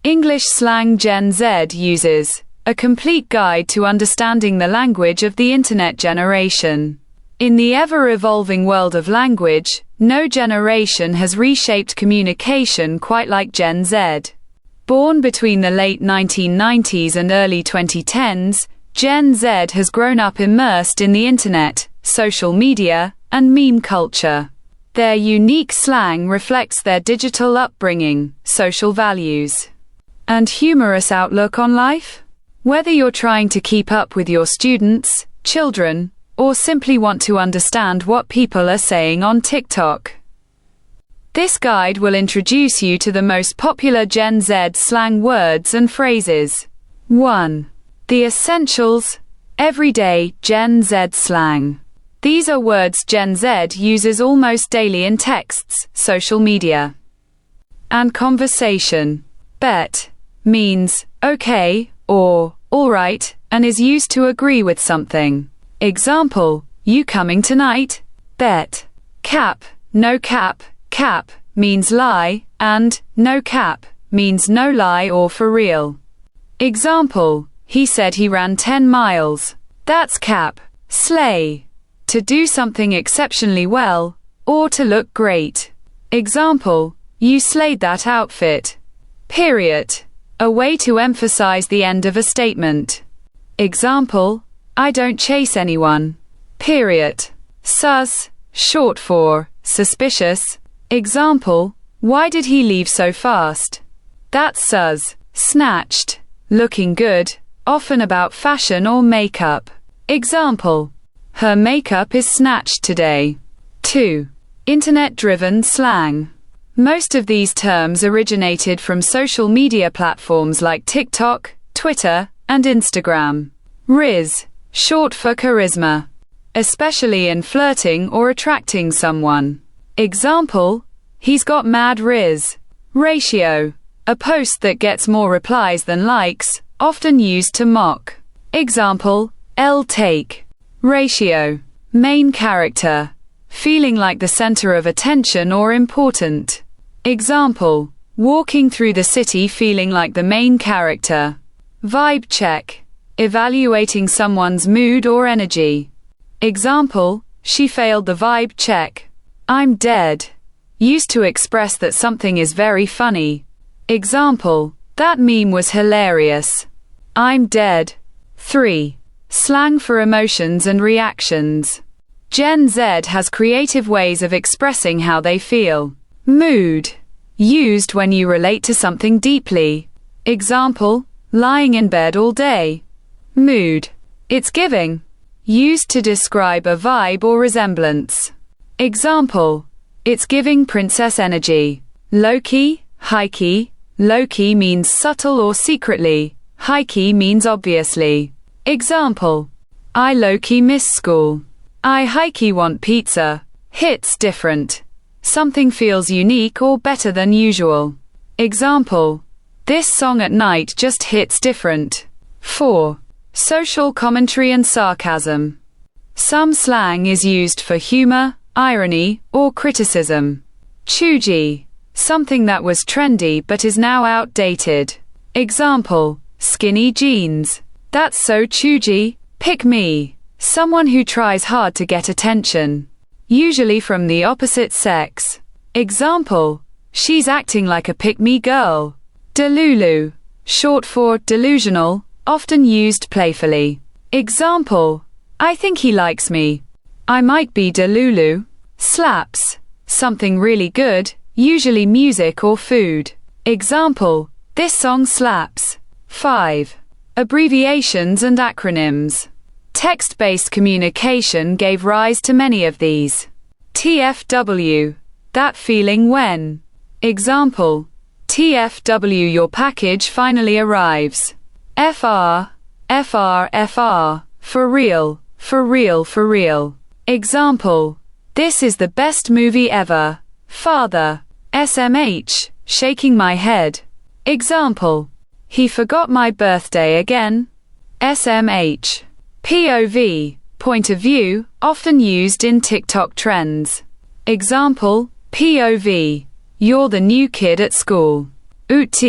English slang Gen Z uses. A complete guide to understanding the language of the Internet generation. In the ever-evolving world of language, no generation has reshaped communication quite like Gen Z. Born between the late 1990s and early 2010s, Gen Z has grown up immersed in the Internet, social media, and meme culture. Their unique slang reflects their digital upbringing, social values, and humorous outlook on life. Whether you're trying to keep up with your students, children, or simply want to understand what people are saying on TikTok, this guide will introduce you to the most popular Gen Z slang words and phrases. 1. The essentials. Everyday Gen Z slang. These are words Gen Z uses almost daily in texts, social media, and conversation. Bet means okay or alright, and is used to agree with something. Example, you coming tonight? Bet. Cap, no cap. Cap means lie, and no cap means no lie or for real. Example, he said he ran 10 miles. That's cap. Slay. To do something exceptionally well, or to look great. Example, you slayed that outfit. Period. A way to emphasize the end of a statement. Example, I don't chase anyone. Period. Sus, short for suspicious. Example, why did he leave so fast? That's sus. Snatched. Looking good, often about fashion or makeup. Example, her makeup is snatched today. 2. Internet-driven slang. Most of these terms originated from social media platforms like TikTok, Twitter, and Instagram. Riz, short for charisma, especially in flirting or attracting someone. Example, he's got mad riz. Ratio, a post that gets more replies than likes, often used to mock. Example, take. Ratio, main character, feeling like the center of attention or important. Example, walking through the city feeling like the main character. Vibe check, evaluating someone's mood or energy. Example, she failed the vibe check. I'm dead. Used to express that something is very funny. Example, that meme was hilarious. I'm dead. 3. Slang for emotions and reactions. Gen Z has creative ways of expressing how they feel. Mood, used when you relate to something deeply. Example, lying in bed all day. Mood, it's giving, used to describe a vibe or resemblance. Example, it's giving princess energy. Low-key, high-key. Low-key means subtle or secretly. High-key means obviously. Example, I low-key miss school. I high-key want pizza. Hits different. Something feels unique or better than usual. Example, this song at night just hits different. 4. Social commentary and sarcasm. Some slang is used for humor, irony, or criticism. Cheugy, something that was trendy but is now outdated. Example, skinny jeans. That's so cheugy. Pick me. Someone who tries hard to get attention, usually from the opposite sex. Example, she's acting like a pick-me girl. Delulu, short for delusional, often used playfully. Example, I think he likes me. I might be delulu. Slaps, something really good, usually music or food. Example, this song slaps. 5. Abbreviations and acronyms. Text-based communication gave rise to many of these. TFW, that feeling when. Example, TFW, your package finally arrives. FR, for real, for real, for real. Example, this is the best movie ever. Father. SMH, shaking my head. Example, he forgot my birthday again. SMH. POV, point of view, often used in TikTok trends. Example, POV, you're the new kid at school. UT,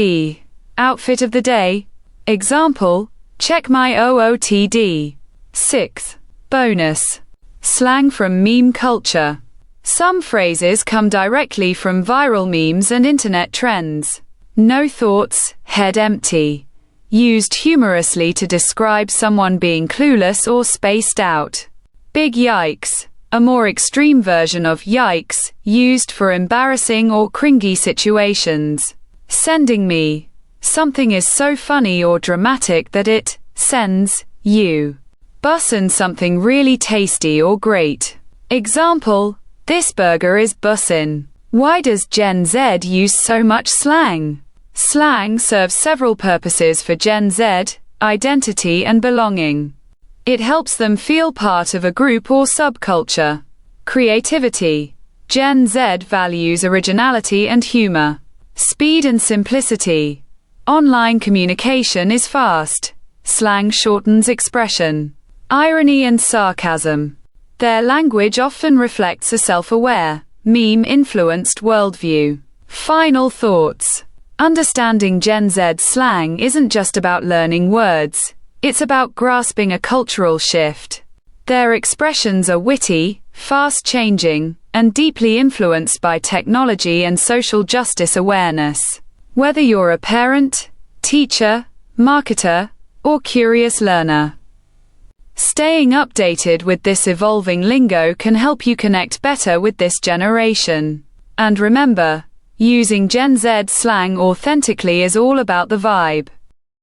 Outfit of the day. Example, check my OOTD. 6th. Bonus. Slang from meme culture. Some phrases come directly from viral memes and internet trends. No thoughts, head empty. Used humorously to describe someone being clueless or spaced out. Big yikes. A more extreme version of yikes, used for embarrassing or cringy situations. Sending me. Something is so funny or dramatic that it sends you. Bussin' something really tasty or great. Example, this burger is bussin'. Why does Gen Z use so much slang? Slang serves several purposes for Gen Z: identity and belonging. It helps them feel part of a group or subculture. Creativity. Gen Z values originality and humor. Speed and simplicity. Online communication is fast. Slang shortens expression. Irony and sarcasm. Their language often reflects a self-aware, meme-influenced worldview. Final thoughts. Understanding Gen Z slang isn't just about learning words. It's about grasping a cultural shift. Their expressions are witty, fast-changing, and deeply influenced by technology and social justice awareness. Whether you're a parent, teacher, marketer, or curious learner, staying updated with this evolving lingo can help you connect better with this generation. And remember, using Gen Z slang authentically is all about the vibe.